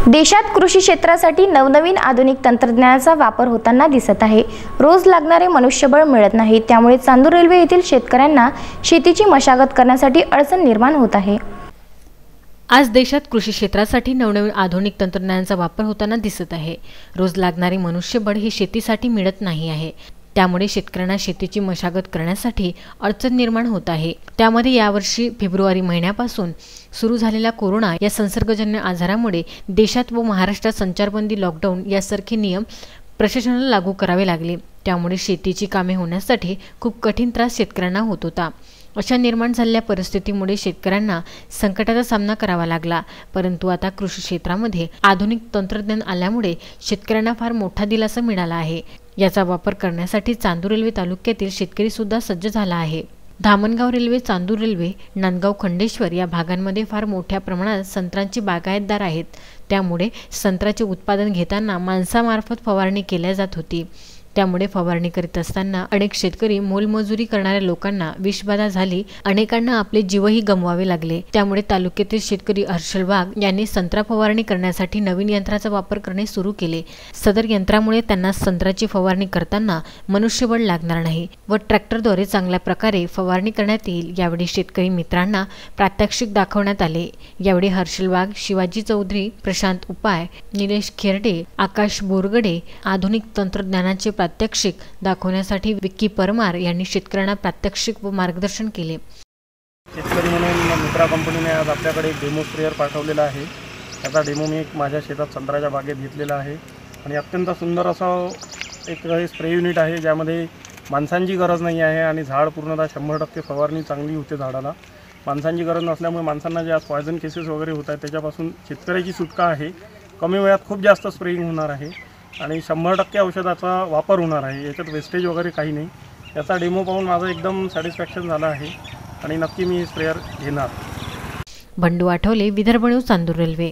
देशात कृषी क्षेत्रासाठी नवनवीन आधुनिक तंत्रज्ञानाचा वापर होताना दिसत आहे। रोज लागणारे मनुष्यबळ मिळत नाही, त्यामुळे चांदूर रेल्वे येथील शेतकऱ्यांना शेतीची मशागत करण्यासाठी अडचण निर्माण होत आहे। आज देशात कृषी क्षेत्रासाठी नवनवीन आधुनिक तंत्रज्ञानाचा वापर होताना दिसत आहे। रोज लागणारे मनुष्यबळ हे शेतीसाठी मिळत नाही आहे, त्यामुळे शेतकऱ्यांना शेतीची मशागत करण्यासाठी अडचण निर्माण होत आहे। त्यामध्ये यावर्षी फेब्रुवारी महिन्यापासून सुरू झालेल्या कोरोना या संसर्गजन्य आजारामुळे देशात व महाराष्ट्रात संचारबंदी, लॉकडाऊन यासारखे नियम प्रशासनाला लागू करावे लागले। त्यामुळे शेतीची कामे होण्यासाठी खूप कठीण त्रास शेतकऱ्यांना होत होता। अशा निर्माण झालेल्या परिस्थितीमुळे शेतकऱ्यांना संकटाचा सामना करावा लागला। परंतु आता कृषी क्षेत्रामध्ये आधुनिक तंत्रज्ञान आल्यामुळे शेतकऱ्यांना फार मोठा दिलासा मिळाला आहे। याचा वापर करण्यासाठी चांदूर रेल्वे तालुक्यातील शेतकरी सुद्धा सज्ज झाला आहे। धामणगाव रेल्वे, चांदूर रेल्वे, नांदगाव, खंडेश्वर या भागांमध्ये फार मोठ्या प्रमाणात संत्र्यांची बागायतदार आहेत। त्यामुळे संत्र्याचे उत्पादन घेताना माणसामार्फत फवारणी केल्या जात होती। त्यामुळे फवारणी करीत असताना अनेक शेतकरी मोलमजुरी करणाऱ्या लोकांना विषबाधा झाली, अनेकांना आपले जीवही गमवावे लागले। त्यामुळे तालुक्यातील शेतकरी हर्षल वाघ यांनी संत्रा फवारणी करण्यासाठी नवीन यंत्राचा वापर करणे सुरू केले। सदर यंत्रामुळे त्यांना संत्र्याची फवारणी करताना मनुष्यबळ लागणार नाही व ट्रॅक्टरद्वारे चांगल्या प्रकारे फवारणी करण्यात येईल। यावेळी शेतकरी मित्रांना प्रात्यक्षिक दाखवण्यात आले। यावेळी हर्षल वाघ, शिवाजी चौधरी, प्रशांत उपाय, निलेश खेरडे, आकाश बोरगडे आधुनिक तंत्रज्ञानाचे प्रात्यक्षिक दाखवण्यासाठी विक्की परमार यांनी शेतकऱ्यांना प्रात्यक्षिक व मार्गदर्शन केले। शेतकरी म्हणून मित्रा कंपनीने आज आपल्याकडे एक डेमो स्प्रेअर पाठवलेला आहे। त्याचा डेमो मी माझ्या शेतात संत्र्याच्या बागेत घेतलेला आहे आणि अत्यंत सुंदर असं एक स्प्रे युनिट आहे, ज्यामध्ये माणसांची गरज नाही आहे आणि झाड पूर्णतः 100% फवारणी चांगली होते। झाडाला माणसांची गरज नसल्यामुळे माणसांना जे आज पॉयझन केसेस वगैरे होत आहेत त्याच्यापासून शेतकऱ्याची सुटका आहे। कमी वेळात खूप जास्त स्प्रेइंग होणार आहे आणि 100% औषधाचा वापर होणार आहे। याच्यात वेस्टेज वगैरे काही नाही। याचा डेमो पाहून माझं एकदम सॅटिस्फॅक्शन झालं आहे आणि नक्की मी स्प्रेअर घेणार। Bandu Athawale, Vidarbha news, Chandur railway.